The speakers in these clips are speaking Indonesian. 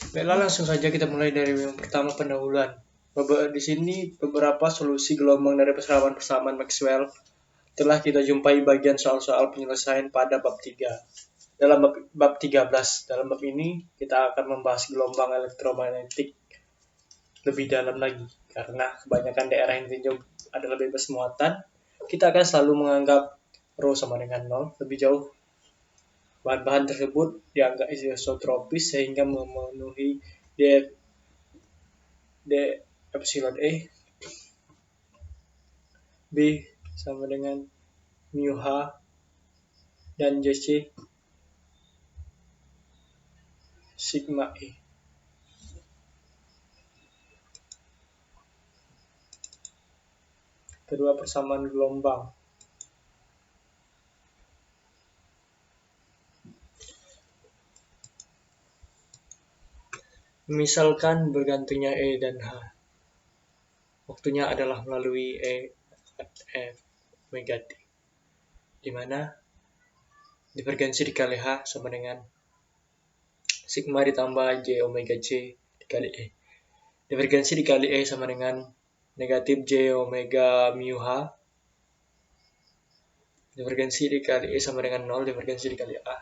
Baiklah, langsung saja kita mulai dari yang pertama, pendahuluan. Di sini beberapa solusi gelombang dari persamaan Maxwell telah kita jumpai bagian soal-soal penyelesaian pada bab 3. Dalam bab 13, dalam bab ini kita akan membahas gelombang elektromagnetik lebih dalam lagi. Karena kebanyakan daerah yang ditinjau adalah bebas muatan, kita akan selalu menganggap rho sama dengan 0 lebih jauh. Bahan-bahan tersebut dianggap isotropis sehingga memenuhi d epsilon E B sama dengan mu H dan JC sigma E. Kedua, persamaan gelombang. Misalkan bergantungnya E dan H. Waktunya adalah melalui E F omega T, di mana divergensi dikali H sama dengan sigma ditambah J omega C dikali E. Divergensi dikali E sama dengan negatif J omega mu H. Divergensi dikali E sama dengan 0, divergensi dikali A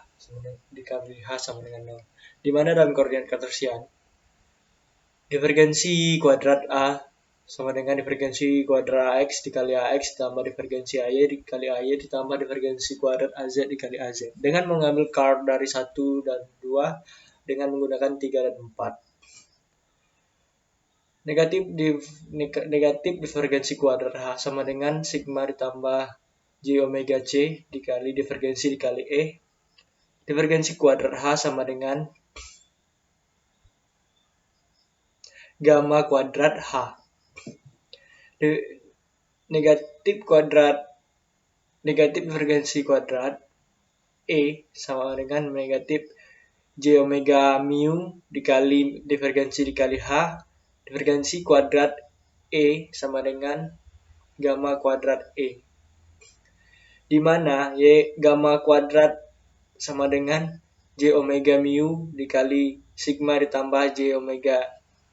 dikali H sama dengan 0. Di mana dalam koordinat kartesian, divergensi kuadrat A sama dengan divergensi kuadrat AX dikali AX ditambah divergensi AY dikali AY ditambah divergensi kuadrat AZ dikali AZ. Dengan mengambil card dari 1 dan 2 dengan menggunakan 3 dan 4. Negatif divergensi kuadrat H sama dengan sigma ditambah J omega C dikali divergensi dikali E. Divergensi kuadrat H sama dengan gamma kuadrat H. Negatif divergensi kuadrat E sama dengan negatif J omega mu dikali divergensi dikali H. Divergensi kuadrat E sama dengan gamma kuadrat E. Di mana gamma kuadrat sama dengan J omega mu dikali sigma ditambah J omega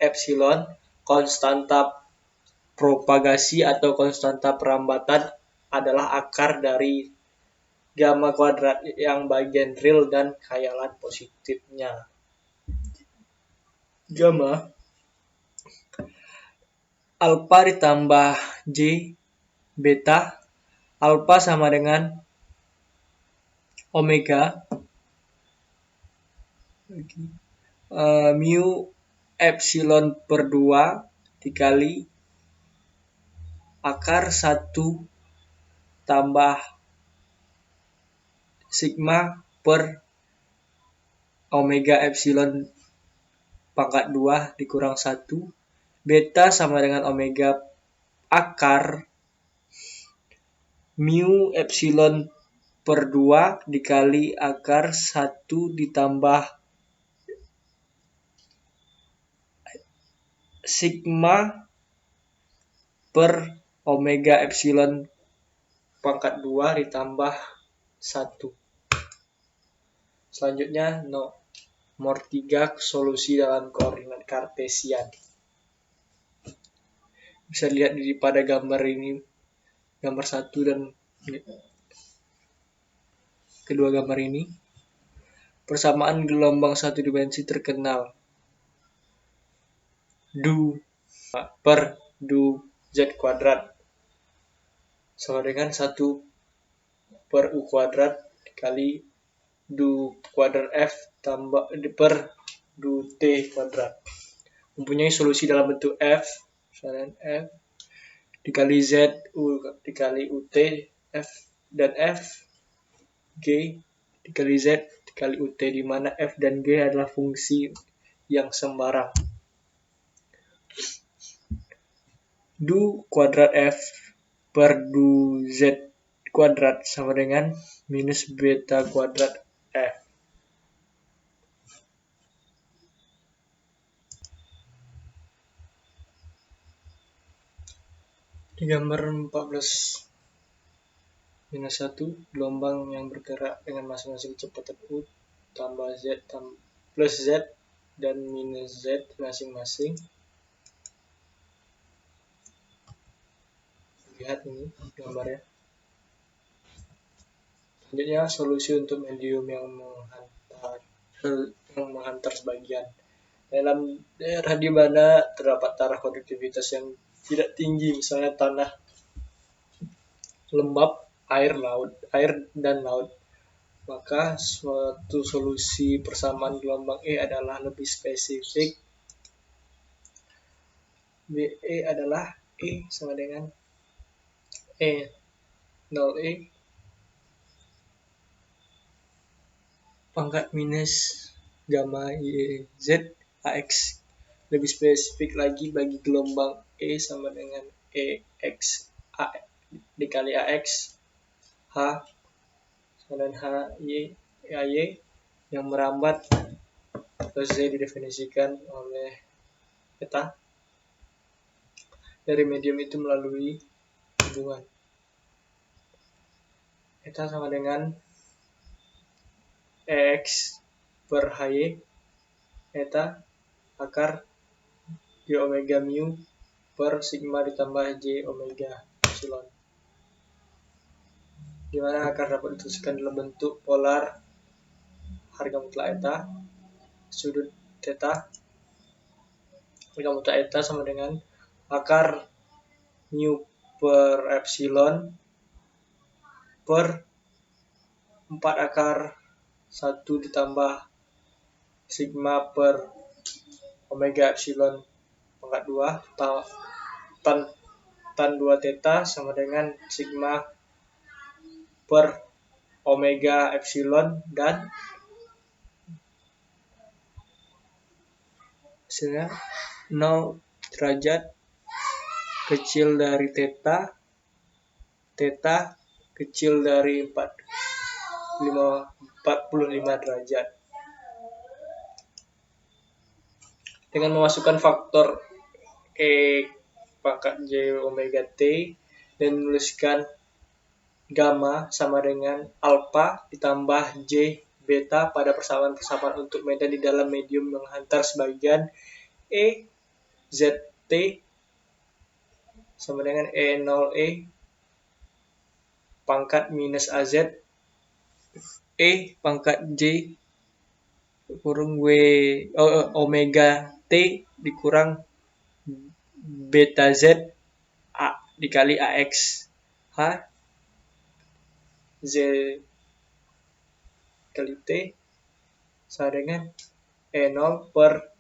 epsilon, konstanta propagasi atau konstanta perambatan adalah akar dari gamma kuadrat yang bagian real dan khayalan positifnya. Gamma alpha ditambah J beta, alpha sama dengan omega mu epsilon per 2 dikali akar 1 tambah sigma per omega epsilon pangkat 2 dikurang 1. Beta sama dengan omega akar mu epsilon per 2 dikali akar 1 ditambah sigma per omega epsilon pangkat 2 ditambah 1. Selanjutnya nomor 3, solusi dalam koordinat kartesian. Bisa lihat pada gambar ini, gambar 1 dan kedua gambar ini. Persamaan gelombang satu dimensi terkenal du per du z kuadrat sama dengan 1 per u kuadrat dikali du kuadrat f tambah per du t kuadrat. Mempunyai solusi dalam bentuk f f dikali z u dikali ut f dan f g dikali z dikali ut, di mana f dan g adalah fungsi yang sembarang. Du kuadrat f per du z kuadrat sama dengan minus beta kuadrat f. Di gambar 14-1, gelombang yang bergerak dengan masing-masing kecepatan u tambah z plus z dan minus Z masing-masing. Lihat ini gambarnya. Selanjutnya solusi untuk medium yang menghantar sebagian. Dalam daerah di mana terdapat taraf konduktivitas yang tidak tinggi, misalnya tanah lembab, air dan laut, maka suatu solusi persamaan gelombang E adalah lebih spesifik. BE adalah E sama dengan E 0E pangkat minus gamma Z AX. Lebih spesifik lagi bagi gelombang E sama dengan EX A dikali AX H sama dengan HY AY yang merambat ke Z didefinisikan oleh eta dari medium itu melalui hubungan eta sama dengan EX per HY eta akar J omega mu per sigma ditambah J omega epsilon, di mana akar dapat dituliskan dalam bentuk polar harga mutlak eta sudut theta. Harga mutlak eta sama dengan akar mu per epsilon per 4 akar 1 ditambah sigma per omega epsilon pangkat 2 tan 2 theta sama dengan sigma per omega epsilon dan hasilnya 0 derajat kecil dari theta kecil dari 45 derajat. Dengan memasukkan faktor E pangkat J omega T dan menuliskan gamma sama dengan alpha ditambah J beta pada persamaan-persamaan untuk medan di dalam medium menghantar sebagian E ZT sama dengan E0E pangkat minus AZ E pangkat J kurung W omega T dikurang beta Z A dikali AX H Z kali T sama dengan E0 per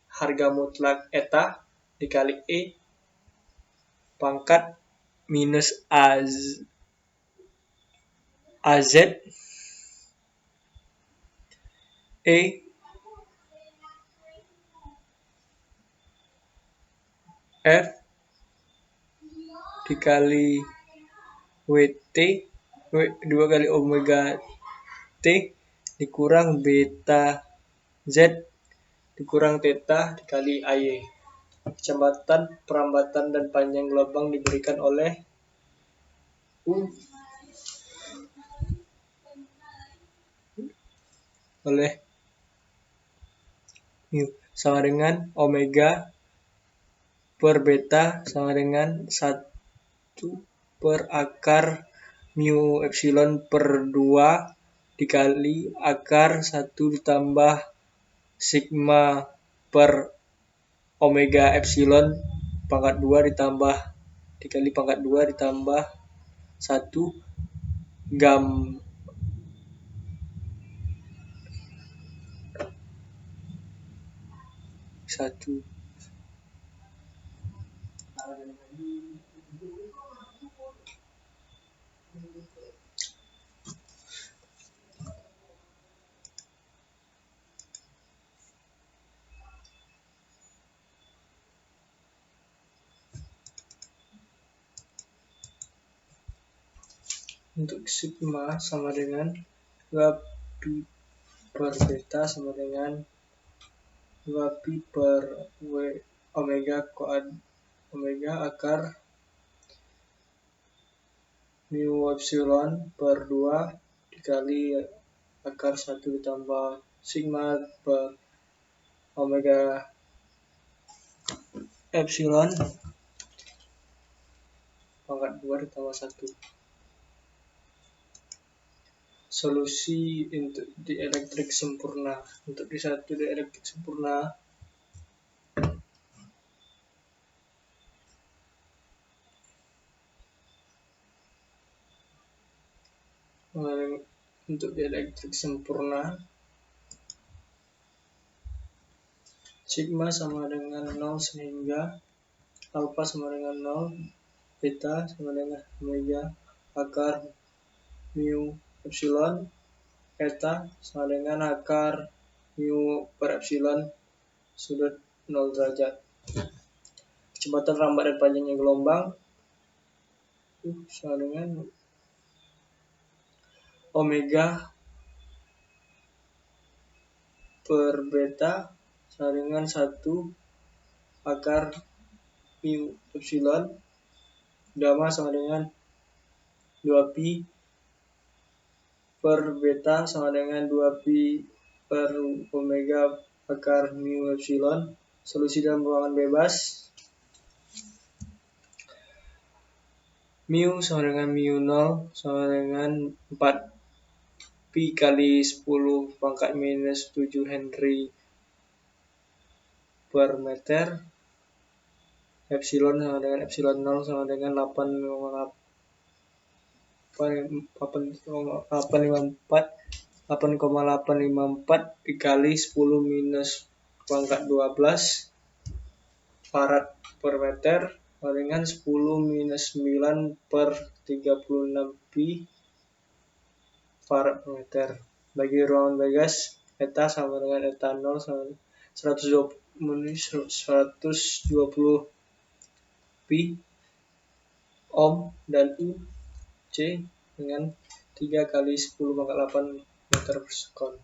harga mutlak eta dikali E pangkat minus AZ E F dikali WT 2 kali omega T dikurang beta Z dikurang theta dikali AY. Kecepatan, perambatan, dan panjang gelombang diberikan oleh U oleh mu sama dengan omega per beta sama dengan 1 per akar mu epsilon per 2 dikali akar 1 ditambah sigma per omega epsilon pangkat 2 ditambah dikali pangkat 2 ditambah 1 gam 1. Untuk sigma sama dengan 2 pi per beta sama dengan 2 pi per W omega akar mu epsilon per 2 dikali akar 1 ditambah sigma per omega epsilon pangkat 2 ditambah 1. Solusi untuk dielektrik sempurna. Untuk di satu dielektrik sempurna, sigma sama dengan 0 sehingga alpha sama dengan 0, beta sama dengan omega akar mu epsilon, eta sama dengan akar mu per epsilon sudut 0 derajat. Kecepatan lambat dan panjangnya gelombang sama dengan omega per beta sama dengan 1 akar mu epsilon, gamma sama dengan 2pi per beta sama dengan 2pi per omega akar mu epsilon. Solusi dalam ruangan bebas, mu sama dengan mu 0 sama dengan 4 pi kali 10 pangkat minus 7 Henry per meter. Epsilon sama dengan epsilon 0 sama dengan 8,854 dikali 10 minus pangkat 12 farad per meter sama dengan 10 minus 9 per 36 pi farad per meter. Bagi ruangan bebas, eta sama dengan eta 0 sama 120 pi ohm dan U C dengan 3 kali 10 pangkat 8 meter per sekon.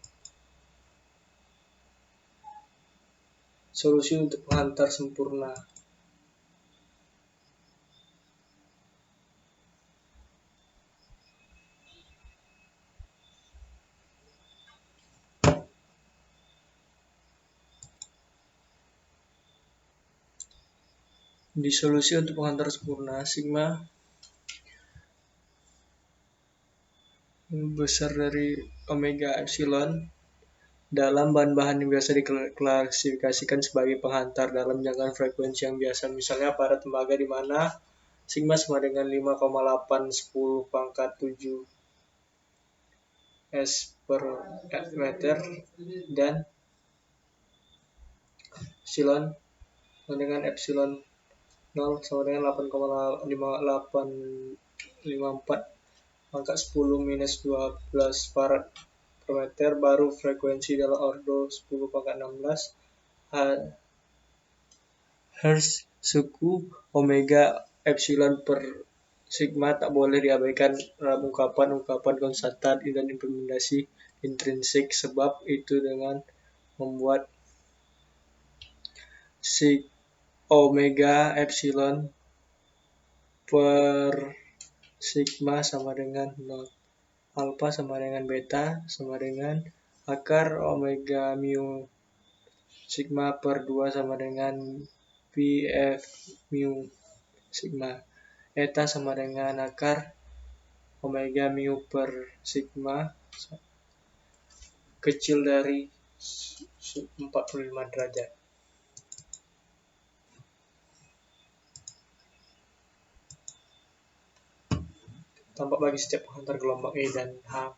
Solusi untuk penghantar sempurna. Di solusi untuk penghantar sempurna, sigma besar dari omega epsilon dalam bahan-bahan yang biasa diklasifikasikan sebagai penghantar dalam jangkauan frekuensi yang biasa. Misalnya pada tembaga di mana sigma sama dengan 5,810 pangkat 7 S per meter dan epsilon sama dengan epsilon 0 sama dengan 8,5854 pangkat 10 minus 12 farad per meter, baru frekuensi dalam ordo 10 pangkat 16 Hz. Suku omega epsilon per sigma tak boleh diabaikan dalam ungkapan konstanta dan implementasi intrinsik, sebab itu dengan membuat omega epsilon per sigma sama dengan 0. Alpha sama dengan beta sama dengan akar omega mu sigma per 2 sama dengan pi f mu sigma. Eta sama dengan akar omega mu per sigma kecil dari 45 derajat. Tampak bagi setiap penghantar gelombang E dan H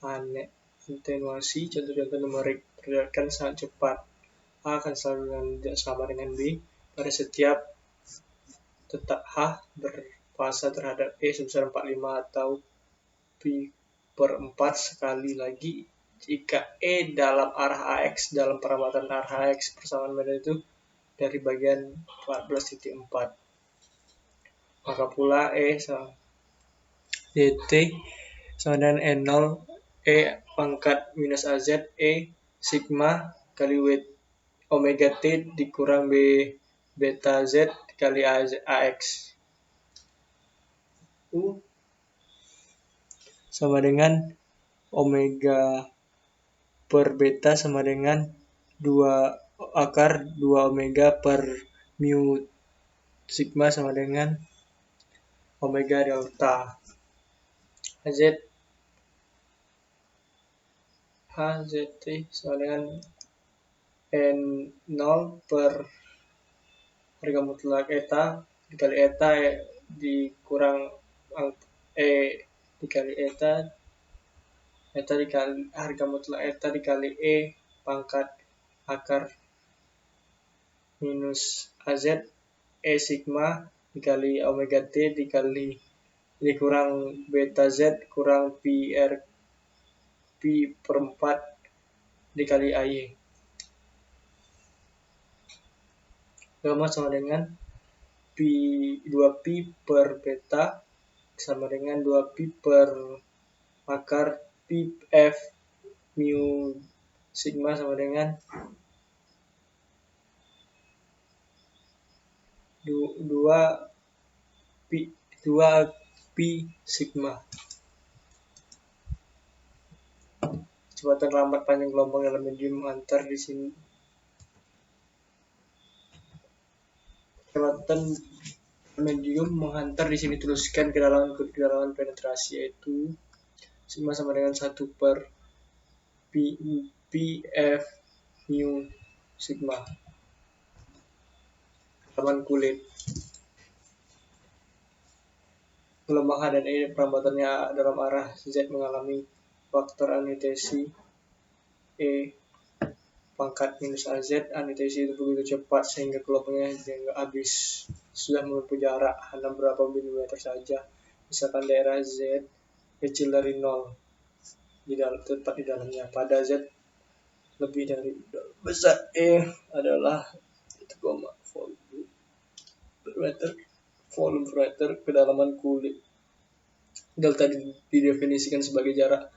atenuasi. Contoh-contoh numerik pergerakan sangat cepat. A akan selalu sama dengan B pada setiap tetap H berfasa terhadap E sebesar 45 atau pi per 4 sekali lagi jika E dalam arah AX dalam peramatan arah AX persamaan medan itu dari bagian 14.4. Maka pula E sama dt sama dengan N0 E pangkat minus AZ E sigma kali W omega T dikurang B beta Z dikali AX. U sama dengan omega per beta sama dengan 2 akar 2 omega per mu sigma sama dengan omega delta. HZT sama dengan N0 per harga mutlak eta dikali eta dikurang E dikali eta dikali harga mutlak eta dikali E pangkat akar minus AZ E sigma dikali omega T dikali dikurang beta Z kurang Pi per 4 dikali AY. Gamma sama dengan 2pi per beta sama dengan 2pi per akar pi F mu sigma sama dengan 2pi sigma. Kecepatan lambat panjang gelombang dalam medium menghantar di sini. Kecepatan medium menghantar di sini teruskan kedalaman penetrasi yaitu sigma sama dengan 1 per pi F mu sigma. Kedalaman kulit. Gelombang H dan E perambatannya dalam arah Z mengalami faktor anutasi E pangkat minus AZ. Anutasi itu begitu cepat sehingga gelombangnya hingga habis sudah menempuh jarak hanya beberapa milimeter saja. Misalkan daerah Z kecil dari 0 tepat di dalamnya. Pada Z lebih dari besar E adalah 1,4 volume per meter kedalaman kulit. Delta didefinisikan sebagai jarak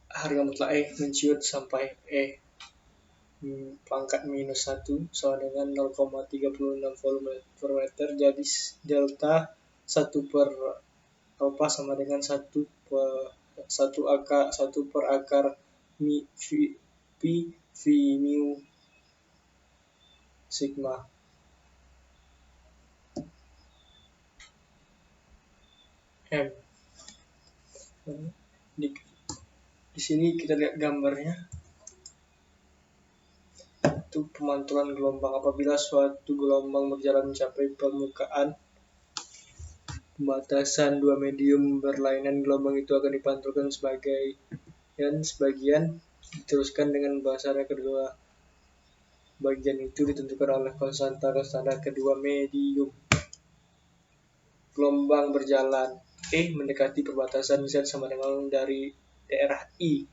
harga mutlak E menciut sampai E pangkat minus 1 sama dengan 0,36 volume per meter. Jadi delta 1 per alpha sama dengan 1 per akar pi v mu sigma. M. Di sini kita lihat gambarnya. Itu pemantulan gelombang. Apabila suatu gelombang berjalan mencapai permukaan pembatasan dua medium berlainan, gelombang itu akan dipantulkan sebagian diteruskan dengan pembahasannya. Kedua bagian itu ditentukan oleh konstanta standar kedua medium. Gelombang berjalan E mendekati perbatasan Z sama dengan dari daerah I.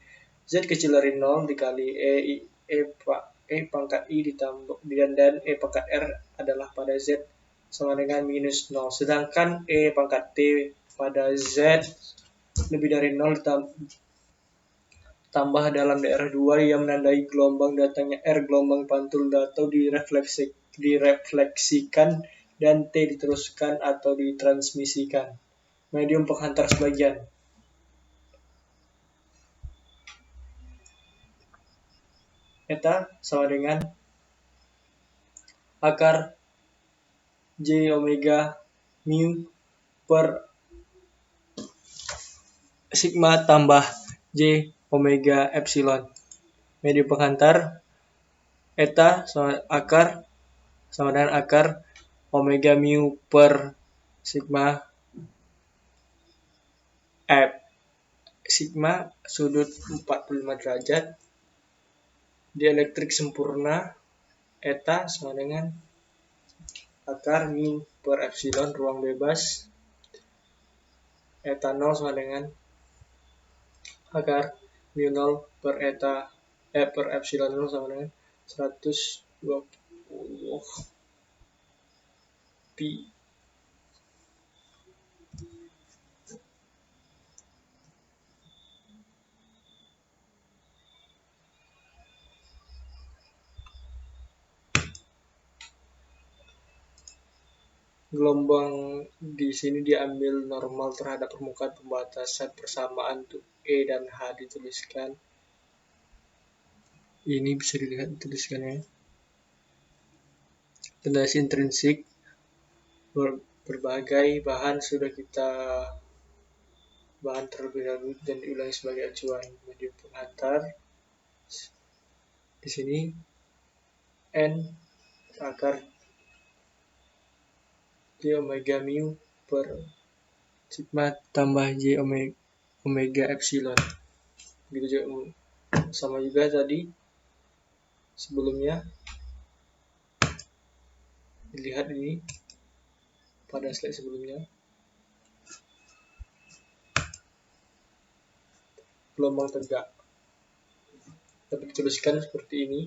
Z kecil dari 0 dikali E pangkat I ditambah dan E pangkat R adalah pada Z sama dengan minus 0. Sedangkan E pangkat T pada Z lebih dari 0 tambah dalam daerah 2 yang menandai gelombang datangnya R gelombang pantul atau direfleksikan dan T diteruskan atau ditransmisikan. Medium penghantar sebagian. Eta sama dengan akar J omega mu per sigma tambah J omega epsilon. Medium penghantar eta sama dengan akar omega mu per sigma F. Sigma sudut 45 derajat. Dielektrik sempurna eta sama dengan akar mu per epsilon ruang bebas. Eta 0 sama dengan akar mu 0 per per epsilon 0 sama dengan 120 pi. Gelombang di sini diambil normal terhadap permukaan pembatasan persamaan untuk E dan H dituliskan Ini bisa dilihat tuliskannya. Tendensi intrinsik, berbagai bahan sudah kita bahan terlebih dahulu dan diulangi sebagai acuan. Medium penghantar di sini n akar j omega mu per sigma tambah j omega epsilon. Begitu juga sama juga tadi sebelumnya. Dilihat ini pada slide sebelumnya. Gelombang tegak dapat dituliskan seperti ini.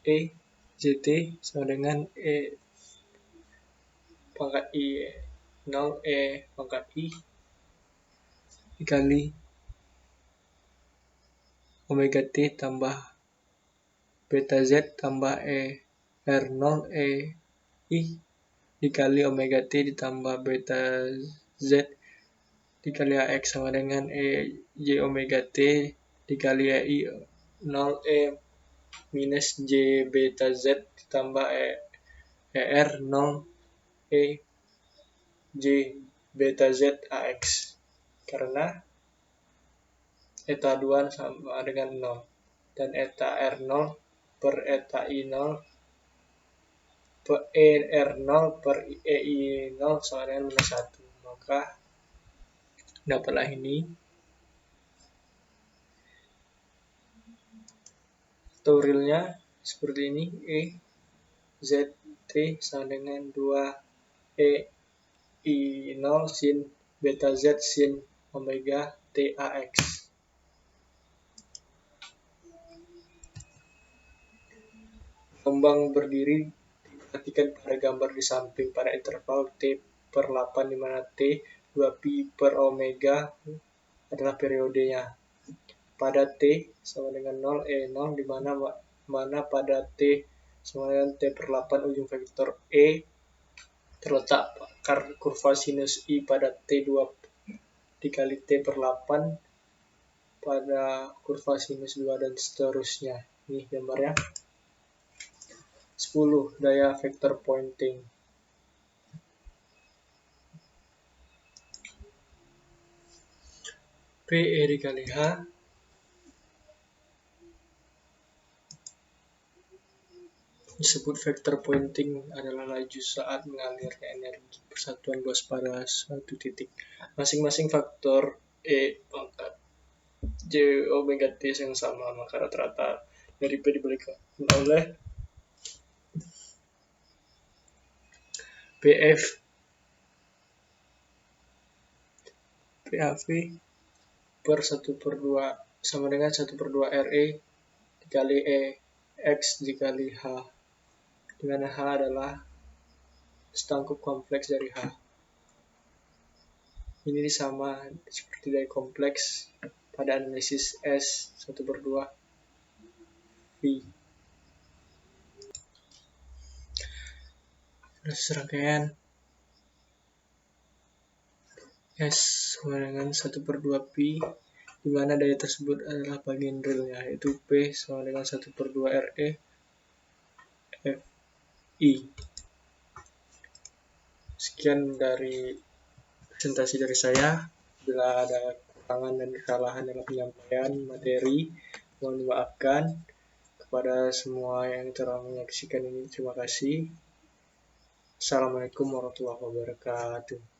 E Zt sama dengan E pangkat I 0 E pangkat I dikali omega T tambah beta Z tambah E R0 E I dikali omega T ditambah beta Z dikali AX sama dengan E J omega T dikali EI 0 E minus J beta Z ditambah ER 0 E J beta Z AX, karena eta 2 sama dengan 0 dan eta R0 per eta I0 per ER0 per EI0 sama dengan minus 1. Maka dapatlah ini. Tutorialnya seperti ini. E ZT sama dengan 2 E I0 sin beta Z sin omega TAX. Gelombang berdiri diperhatikan pada gambar di samping pada interval T per 8 di mana T 2 pi per omega adalah periodenya. Pada T sama dengan 0 E0 di mana pada T sama dengan T per 8 ujung vektor E terletak akar kurva sinus I pada T2 dikali T per 8 pada kurva sinus 2 dan seterusnya. Ini gambarnya. 10. Daya vektor pointing. PE dikali H disebut vektor pointing adalah laju saat mengalirnya energi persatuan luas pada suatu titik. Masing-masing faktor E pangkat J omega T yang sama, maka rata-rata dari P diberikan oleh PF PAV per 1/2 sama dengan 1/2 RE dikali E X dikali H, di mana H adalah setangkup kompleks dari H. Ini sama seperti daya kompleks pada analisis S 1/2 V. Serangkaian S sama dengan 1/2 pi, di mana daya tersebut adalah bagian realnya, yaitu P sama dengan 1/2 RE FI. Sekian dari presentasi dari saya. Bila ada kekurangan dan kesalahan dalam penyampaian materi, mohon dimaafkan. Kepada semua yang telah menyaksikan ini, terima kasih. Assalamualaikum warahmatullahi wabarakatuh.